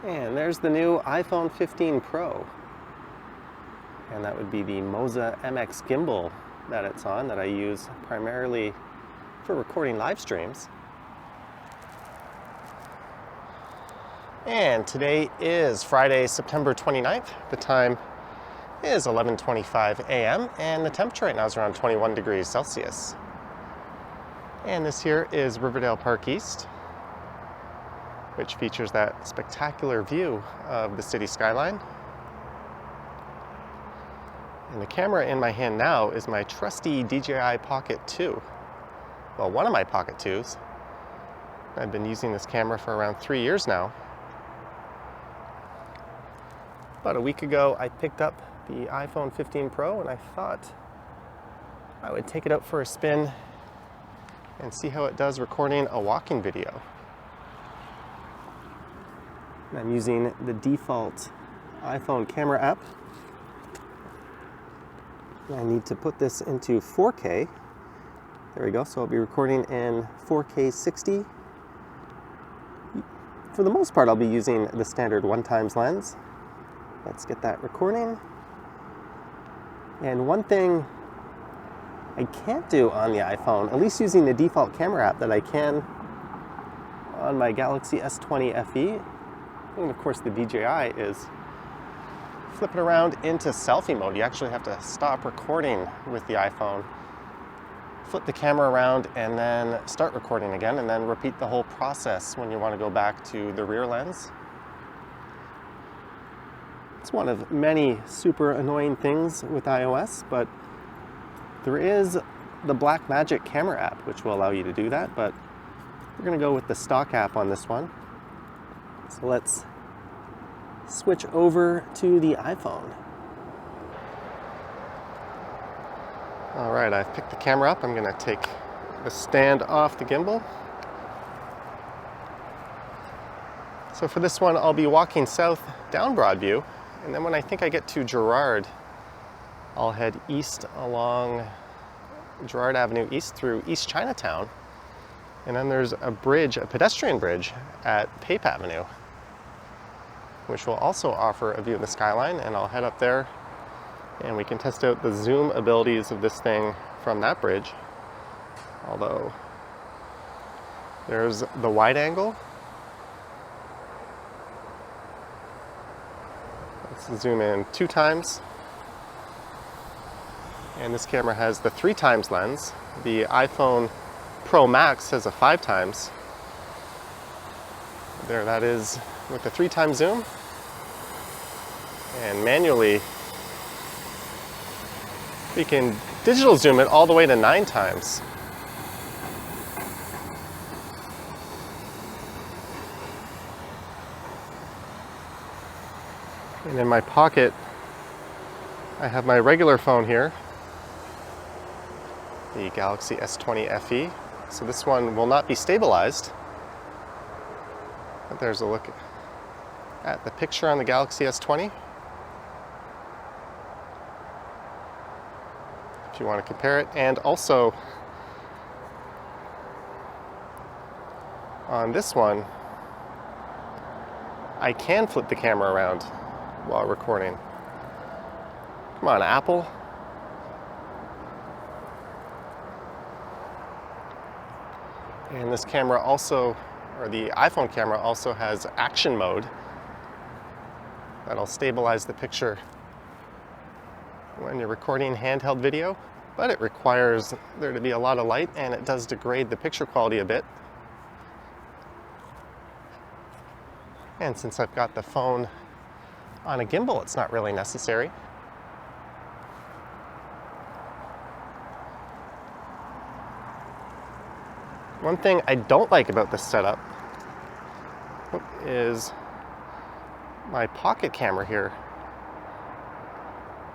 And there's the new iPhone 15 Pro. And that would be the Moza MX gimbal that it's on, that I use primarily for recording live streams. And today is Friday, September 29th. The time is 11:25 a.m. and the temperature right now is around 21 degrees Celsius. And this here is Riverdale Park East, which features that spectacular view of the city skyline. And the camera in my hand now is my trusty DJI Pocket 2. Well, one of my Pocket 2s. I've been using this camera for around 3 years now. About a week ago, I picked up the iPhone 15 Pro and I thought I would take it out for a spin and see how it does recording a walking video. I'm using the default iPhone camera app. I need to put this into 4K. There we go, so I'll be recording in 4K 60. For the most part, I'll be using the standard 1x lens. Let's get that recording. And one thing I can't do on the iPhone, at least using the default camera app, that I can on my Galaxy S20 FE, and of course the DJI, is flip it around into selfie mode. You actually have to stop recording with the iPhone, flip the camera around, and then start recording again, and then repeat the whole process when you want to go back to the rear lens. It's one of many super annoying things with iOS, but there is the Blackmagic camera app, which will allow you to do that, but we're going to go with the stock app on this one. So let's switch over to the iPhone. All right, I've picked the camera up. I'm going to take the stand off the gimbal. So for this one, I'll be walking south down Broadview, and then when I think I get to Gerrard, I'll head east along Gerrard Avenue East through East Chinatown, and then there's a bridge, a pedestrian bridge at Pape Avenue, which will also offer a view of the skyline, and I'll head up there and we can test out the zoom abilities of this thing from that bridge. Although there's the wide angle. Let's zoom in 2 times. And this camera has the 3x lens. The iPhone Pro Max has a 5x. There, that is with the 3x zoom. And manually, we can digital zoom it all the way to 9x. And in my pocket, I have my regular phone here, the Galaxy S20 FE. So this one will not be stabilized. But there's a look at the picture on the Galaxy S20. If you want to compare it. And also, on this one, I can flip the camera around while recording. Come on, Apple. And this camera also, or the iPhone camera also has action mode. That'll stabilize the picture when you're recording handheld video, but it requires there to be a lot of light, and it does degrade the picture quality a bit. And since I've got the phone on a gimbal, it's not really necessary. One thing I don't like about this setup is my pocket camera here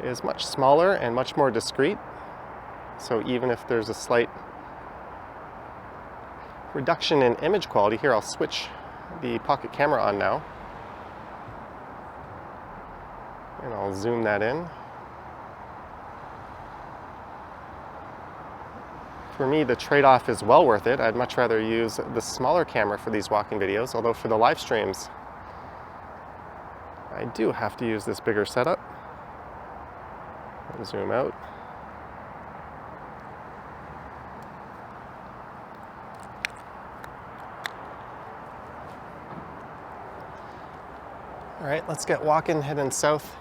is much smaller and much more discreet. So even if there's a slight reduction in image quality, here I'll switch the pocket camera on now. And I'll zoom that in. For me, the trade-off is well worth it. I'd much rather use the smaller camera for these walking videos, although for the live streams, I do have to use this bigger setup. Zoom out. All right, let's get walking, heading south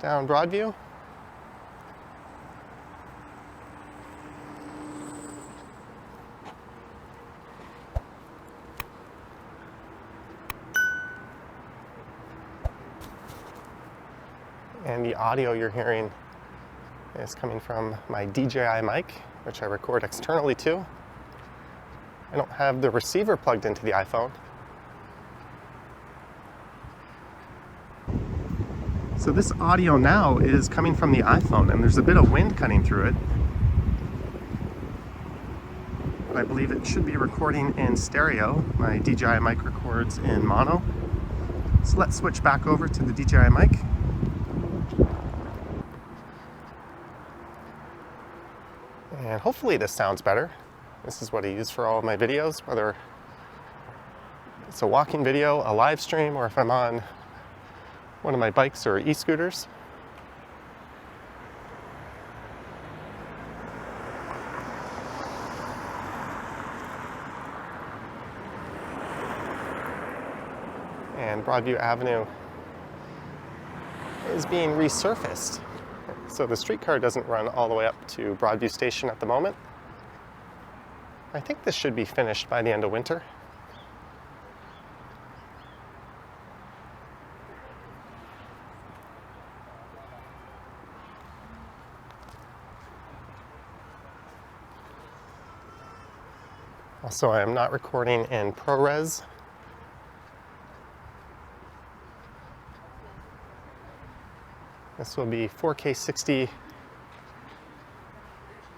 down Broadview. And the audio you're hearing is coming from my DJI mic, which I record externally to. I don't have the receiver plugged into the iPhone. So this audio now is coming from the iPhone, and there's a bit of wind cutting through it. I believe it should be recording in stereo. My DJI mic records in mono. So let's switch back over to the DJI mic. And hopefully this sounds better. This is what I use for all of my videos, whether it's a walking video, a live stream, or if I'm on one of my bikes or e-scooters. And Broadview Avenue is being resurfaced. So the streetcar doesn't run all the way up to Broadview Station at the moment. I think this should be finished by the end of winter. Also, I am not recording in ProRes. This will be 4K 60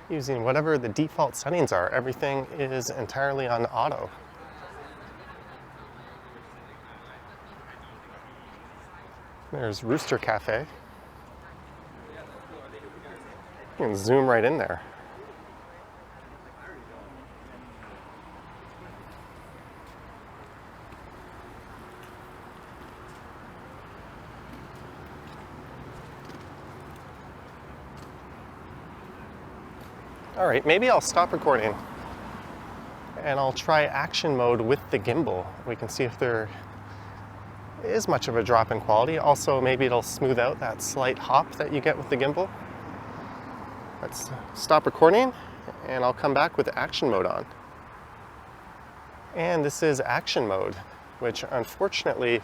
using whatever the default settings are. Everything is entirely on auto. There's Rooster Cafe. You can zoom right in there. All right, maybe I'll stop recording and I'll try action mode with the gimbal. We can see if there is much of a drop in quality. Also, maybe it'll smooth out that slight hop that you get with the gimbal. Let's stop recording and I'll come back with action mode on. And this is action mode, which unfortunately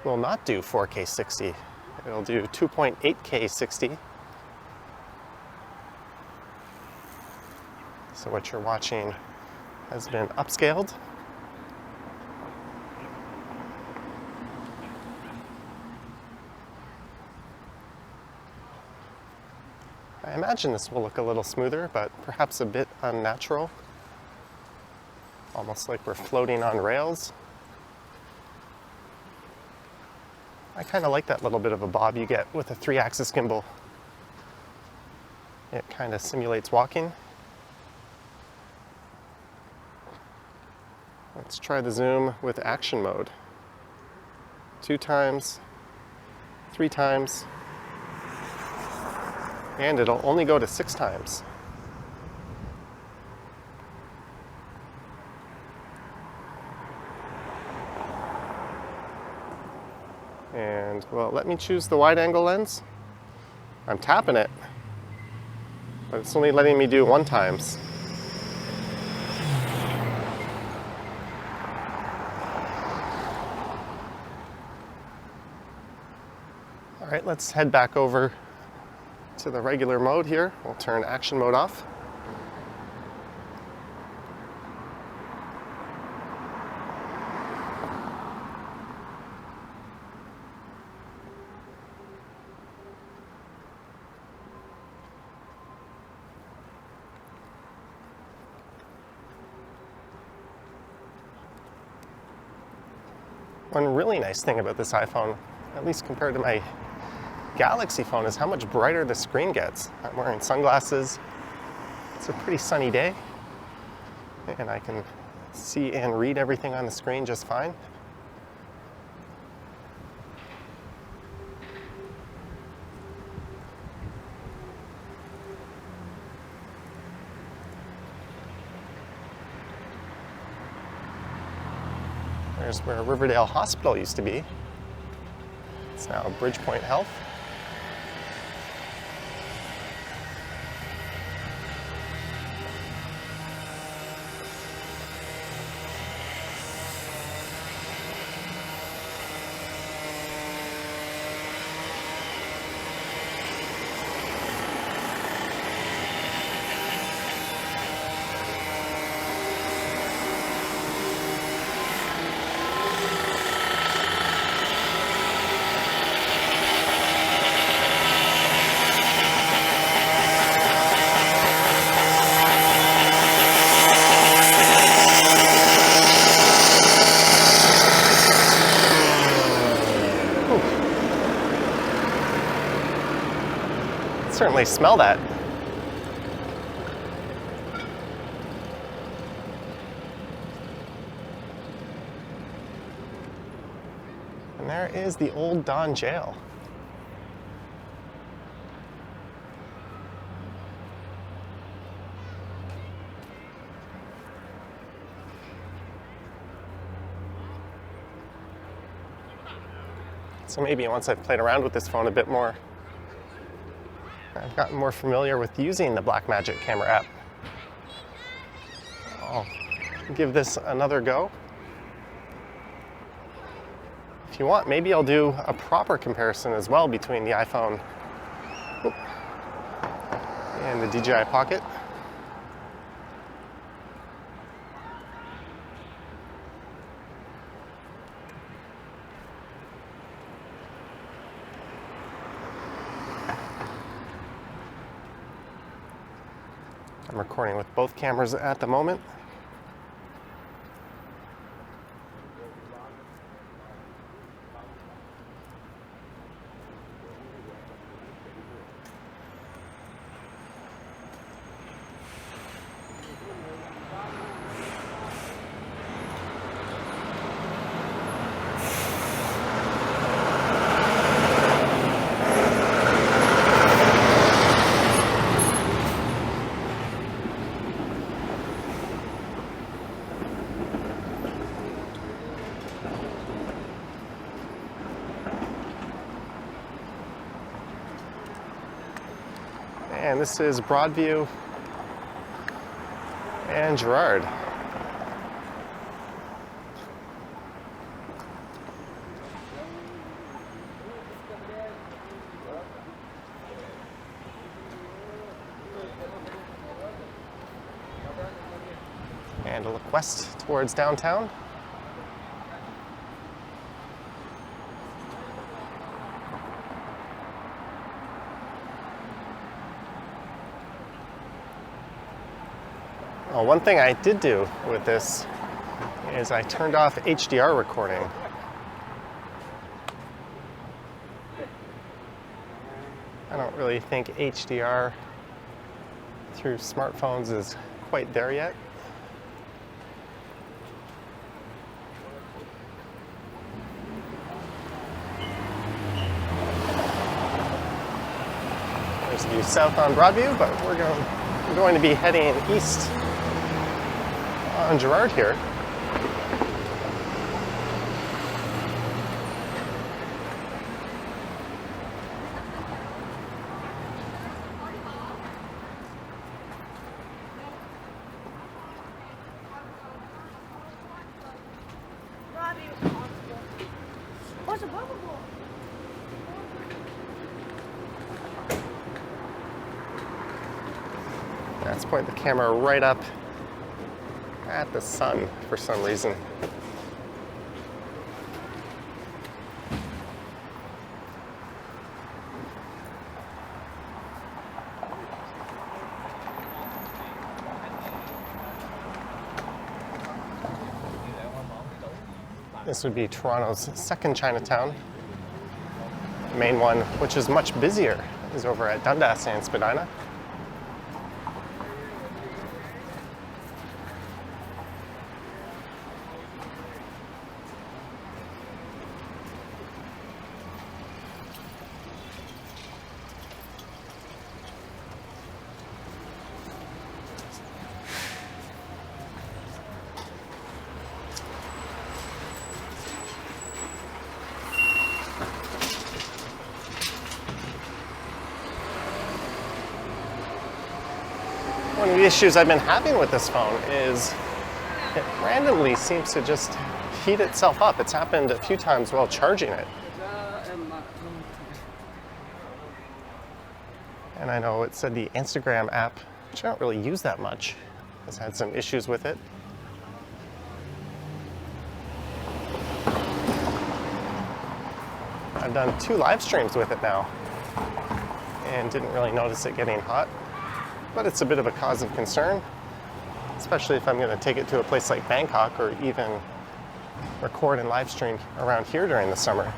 will not do 4K 60. It'll do 2.8K 60. So what you're watching has been upscaled. I imagine this will look a little smoother, but perhaps a bit unnatural. Almost like we're floating on rails. I kind of like that little bit of a bob you get with a 3-axis gimbal. It kind of simulates walking. Let's try the zoom with action mode. 2 times, 3 times, and it'll only go to 6 times. And, well, let me choose the wide angle lens. I'm tapping it, but it's only letting me do 1 times. All right, let's head back over to the regular mode here. We'll turn action mode off. One really nice thing about this iPhone, at least compared to my Galaxy phone, is how much brighter the screen gets. I'm wearing sunglasses. It's a pretty sunny day, and I can see and read everything on the screen just fine. There's where Riverdale Hospital used to be. It's now Bridgepoint Health. Certainly smell that. And there is the old Don Jail. So maybe once I've played around with this phone a bit more, I've gotten more familiar with using the Blackmagic camera app. I'll give this another go. If you want, maybe I'll do a proper comparison as well between the iPhone and the DJI Pocket. I'm recording with both cameras at the moment. And this is Broadview and Gerrard. And a look west towards downtown. Well, one thing I did do with this is I turned off HDR recording. I don't really think HDR through smartphones is quite there yet. There's a view south on Broadview, but we're going to be heading east on Gerrard here. Let's point the camera right up at the sun for some reason. This would be Toronto's second Chinatown. The main one, which is much busier, is over at Dundas and Spadina. One of the issues I've been having with this phone is it randomly seems to just heat itself up. It's happened a few times while charging it. And I know it said the Instagram app, which I don't really use that much, has had some issues with it. I've done 2 live streams with it now and didn't really notice it getting hot, but it's a bit of a cause of concern, especially if I'm going to take it to a place like Bangkok or even record and live stream around here during the summer.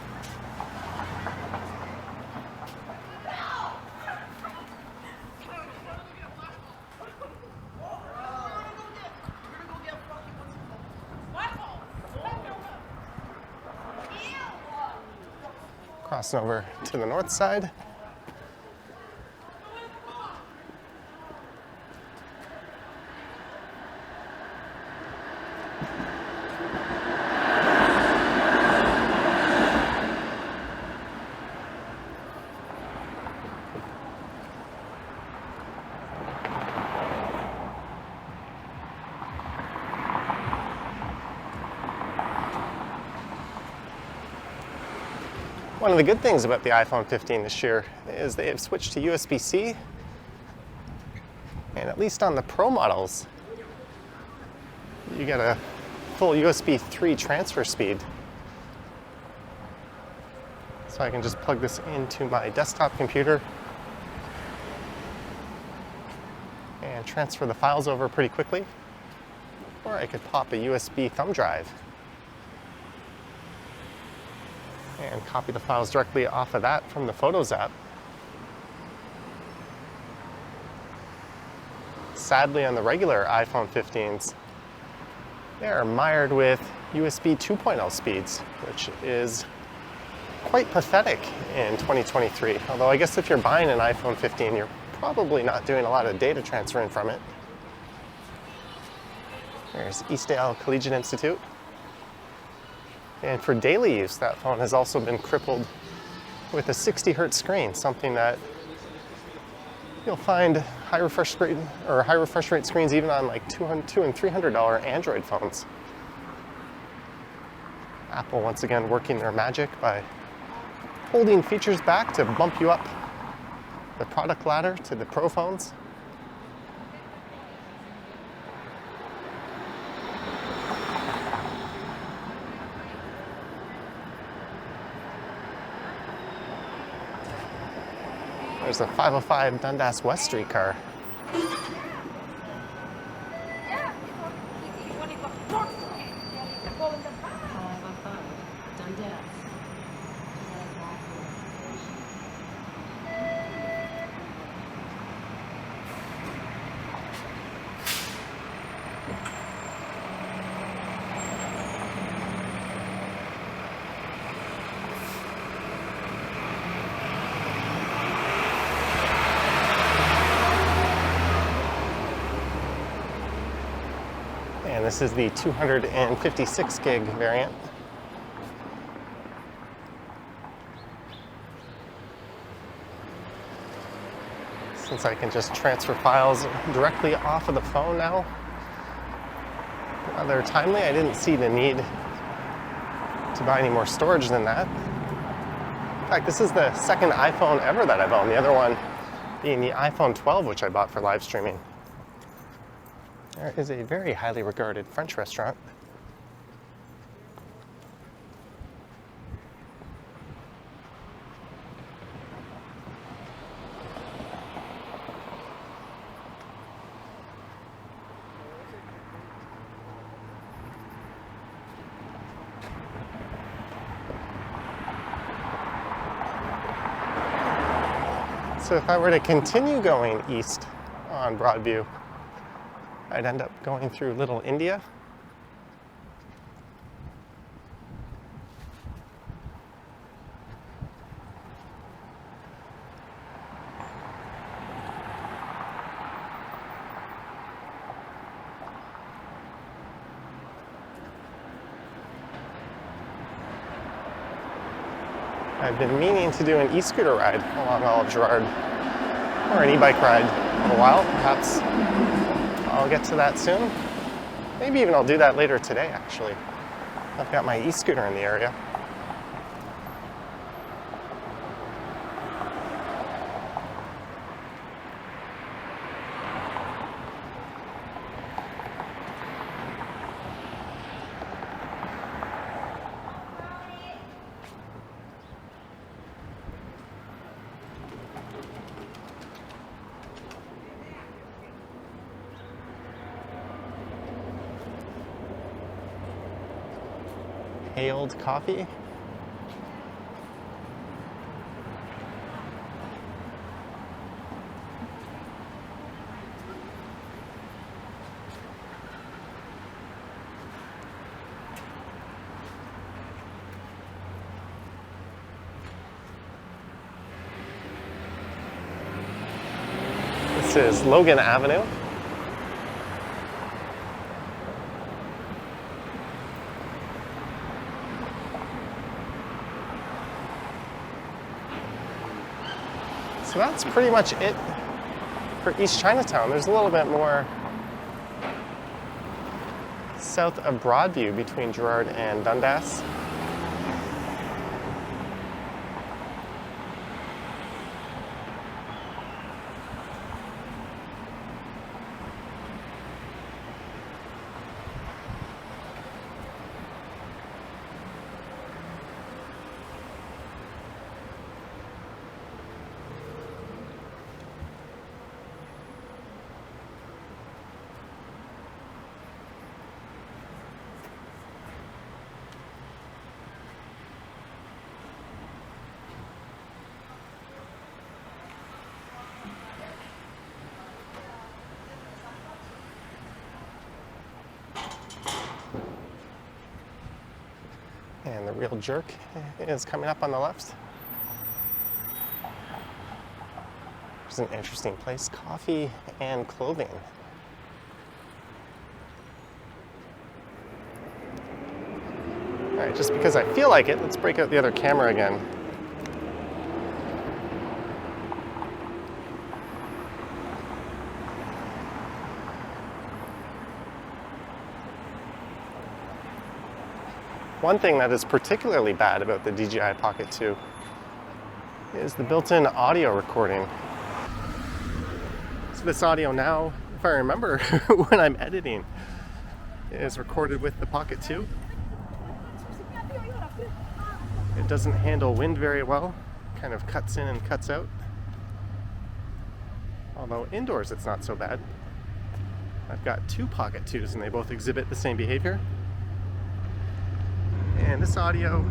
Crossing over to the north side. One of the good things about the iPhone 15 this year is they have switched to USB-C, and at least on the Pro models, you get a full USB 3 transfer speed. So I can just plug this into my desktop computer and transfer the files over pretty quickly, or I could pop a USB thumb drive and copy the files directly off of that from the Photos app. Sadly, on the regular iPhone 15s, they are mired with USB 2.0 speeds, which is quite pathetic in 2023. Although I guess if you're buying an iPhone 15, you're probably not doing a lot of data transferring from it. There's Eastdale Collegiate Institute. And for daily use, that phone has also been crippled with a 60 hertz screen, something that you'll find high refresh rate screens even on like $200 and $300 Android phones. Apple once again working their magic by holding features back to bump you up the product ladder to the Pro phones. There's a 505 Dundas West Street car. And this is the 256 gig variant. Since I can just transfer files directly off of the phone now, rather timely. I didn't see the need to buy any more storage than that. In fact, this is the second iPhone ever that I've owned, the other one being the iPhone 12, which I bought for live streaming. There is a very highly regarded French restaurant. So if I were to continue going east on Broadview, I'd end up going through Little India. I've been meaning to do an e-scooter ride along all of Gerrard, or an e-bike ride. little while. Perhaps I'll get to that soon. Maybe even I'll do that later today, actually. I've got my e-scooter in the area. Hailed coffee. This is Logan Avenue. So that's pretty much it for East Chinatown. There's a little bit more south of Broadview between Gerrard and Dundas. And the real jerk is coming up on the left. There's an interesting place, coffee and clothing. All right, just because I feel like it, let's break out the other camera again. One thing that is particularly bad about the DJI Pocket 2 is the built-in audio recording. So this audio now, if I remember when I'm editing, is recorded with the Pocket 2. It doesn't handle wind very well, kind of cuts in and cuts out. Although indoors it's not so bad. I've got two Pocket 2s and they both exhibit the same behavior. And this audio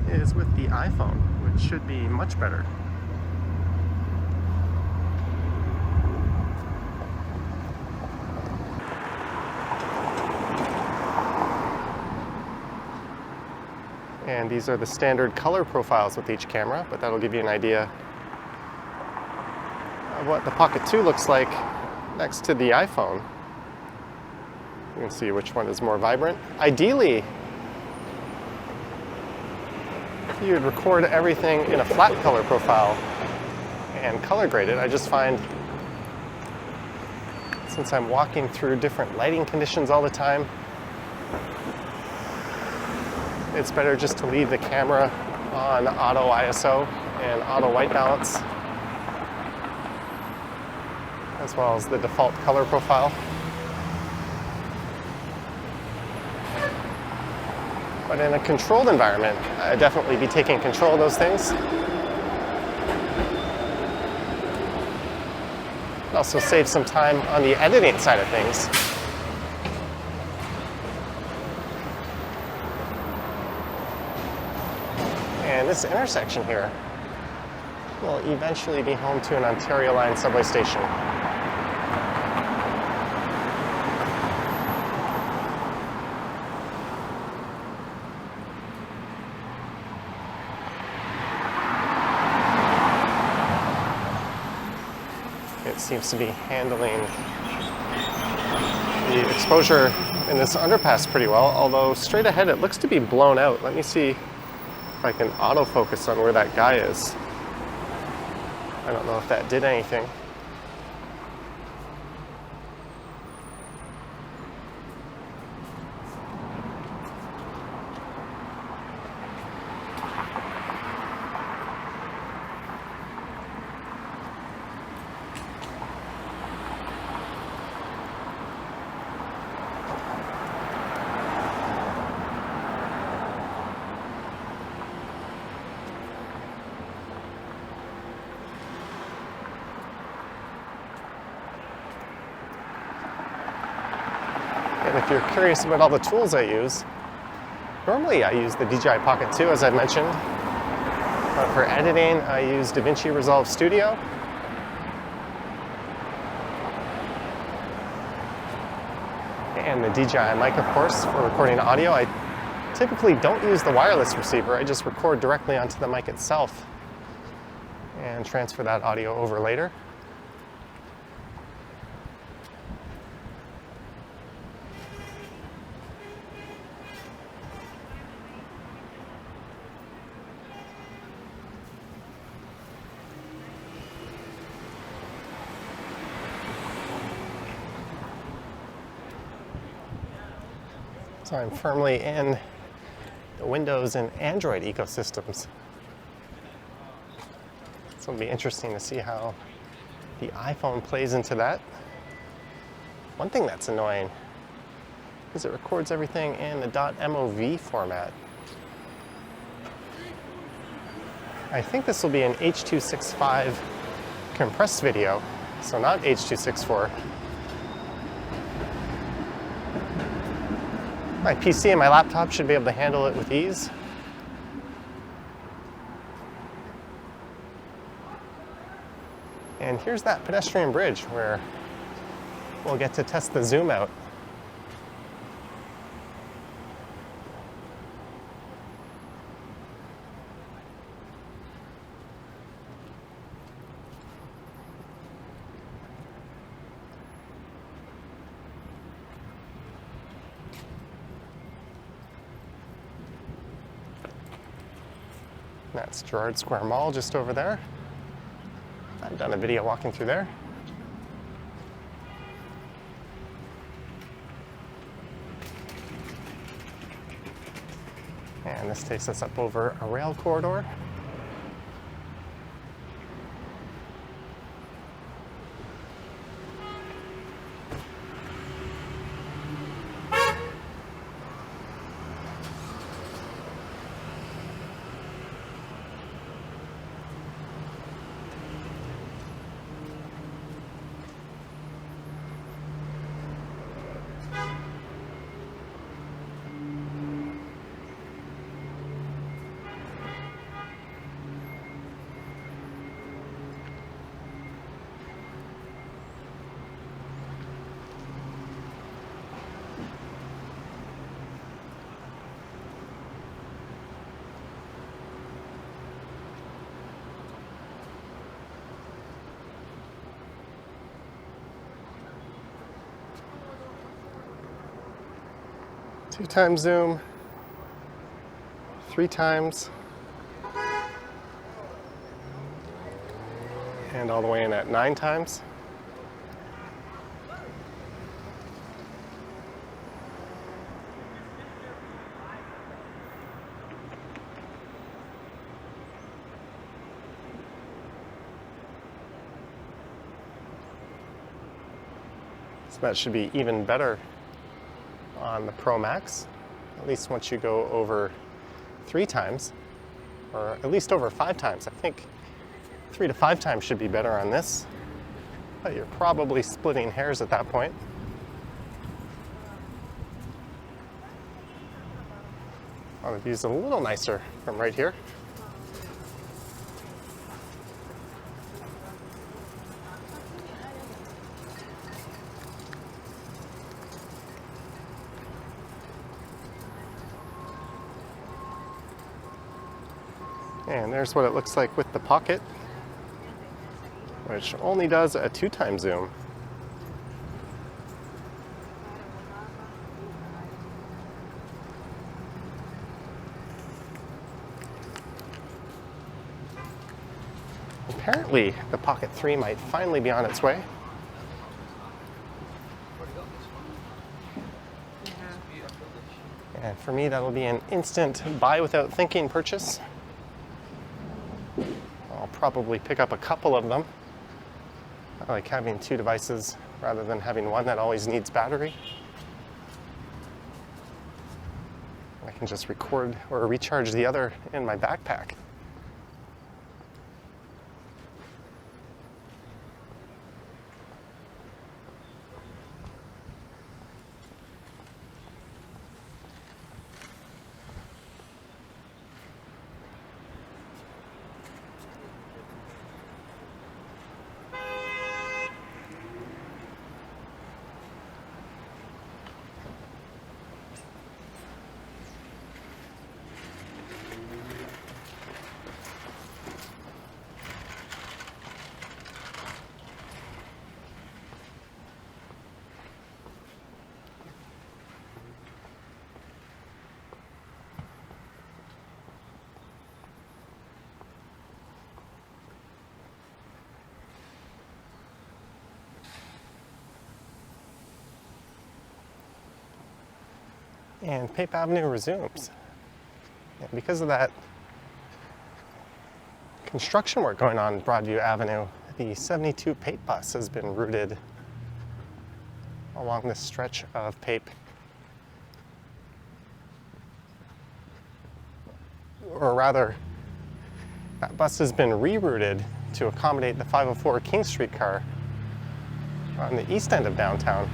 is with the iPhone, which should be much better. And these are the standard color profiles with each camera, but that'll give you an idea of what the Pocket 2 looks like next to the iPhone. You can see which one is more vibrant. Ideally, you would record everything in a flat color profile and color grade it. I just find, since I'm walking through different lighting conditions all the time, it's better just to leave the camera on auto ISO and auto white balance, as well as the default color profile. But in a controlled environment, I'd definitely be taking control of those things. It also saves some time on the editing side of things. And this intersection here will eventually be home to an Ontario Line subway station. It seems to be handling the exposure in this underpass pretty well, although straight ahead it looks to be blown out. Let me see if I can autofocus on where that guy is. I don't know if that did anything. And if you're curious about all the tools I use, normally I use the DJI Pocket 2, as I mentioned. But for editing, I use DaVinci Resolve Studio. And the DJI mic, of course, for recording audio. I typically don't use the wireless receiver. I just record directly onto the mic itself and transfer that audio over later. So I'm firmly in the Windows and Android ecosystems. So it'll be interesting to see how the iPhone plays into that. One thing that's annoying is it records everything in the .mov format. I think this will be an H.265 compressed video, so not H.264. My PC and my laptop should be able to handle it with ease. And here's that pedestrian bridge where we'll get to test the zoom out. That's Gerrard Square Mall just over there. I've done a video walking through there. And this takes us up over a rail corridor. Two times zoom, 3 times, and all the way in at 9 times. So that should be even better on the Pro Max, at least once you go over 3 times, or at least over 5 times. I think 3 to 5 times should be better on this, but you're probably splitting hairs at that point. Oh, the view's a little nicer from right here. And there's what it looks like with the Pocket, which only does a 2 times zoom. Apparently, the Pocket 3 might finally be on its way. And for me, that'll be an instant buy without thinking purchase. I'll probably pick up a couple of them. I like having 2 devices rather than having one that always needs battery. I can just record or recharge the other in my backpack. And Pape Avenue resumes. And because of that construction work going on Broadview Avenue, the 72 Pape bus has been routed along this stretch of Pape. Or rather, that bus has been rerouted to accommodate the 504 King Street car on the east end of downtown.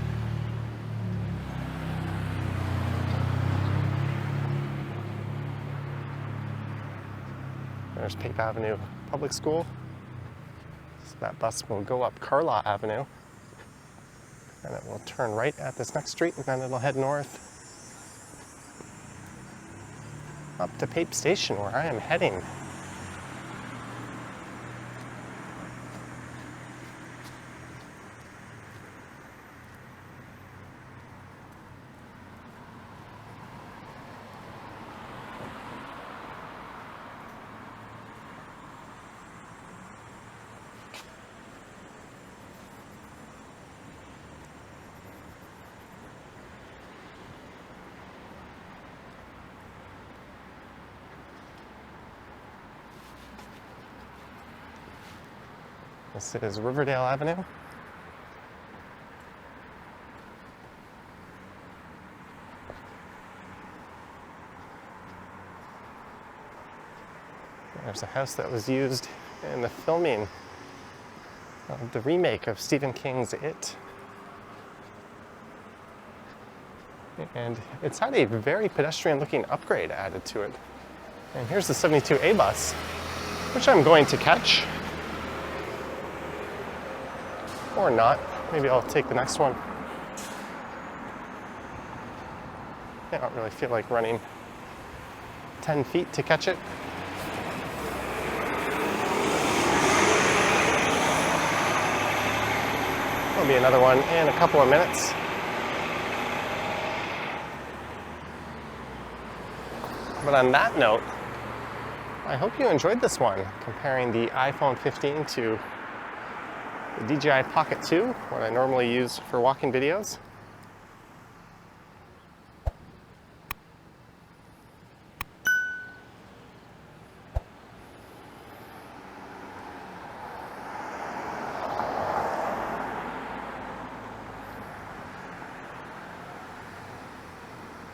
There's Pape Avenue Public School. So that bus will go up Carlaw Avenue, and it will turn right at this next street, and then it'll head north up to Pape Station, where I am heading. This is Riverdale Avenue. There's a house that was used in the filming of the remake of Stephen King's It. And it's had a very pedestrian-looking upgrade added to it. And here's the 72A bus, which I'm going to catch. Or not. Maybe I'll take the next one. I don't really feel like running 10 feet to catch it. There'll be another one in a couple of minutes. But on that note, I hope you enjoyed this one, comparing the iPhone 15 to the DJI Pocket 2, what I normally use for walking videos.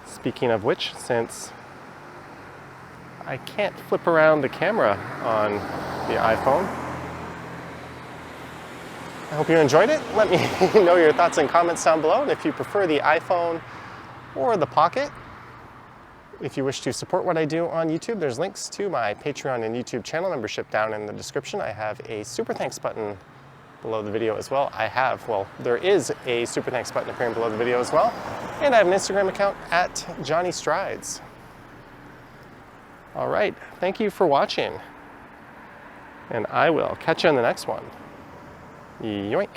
Speaking of which, since I can't flip around the camera on the iPhone, I hope you enjoyed it. Let me know your thoughts and comments down below. And if you prefer the iPhone or the Pocket, if you wish to support what I do on YouTube, there's links to my Patreon and YouTube channel membership down in the description. I have a super thanks button below the video as well. There is a super thanks button appearing below the video as well. And I have an Instagram account at Johnny Strides. All right, thank you for watching. And I will catch you in the next one. Yoink.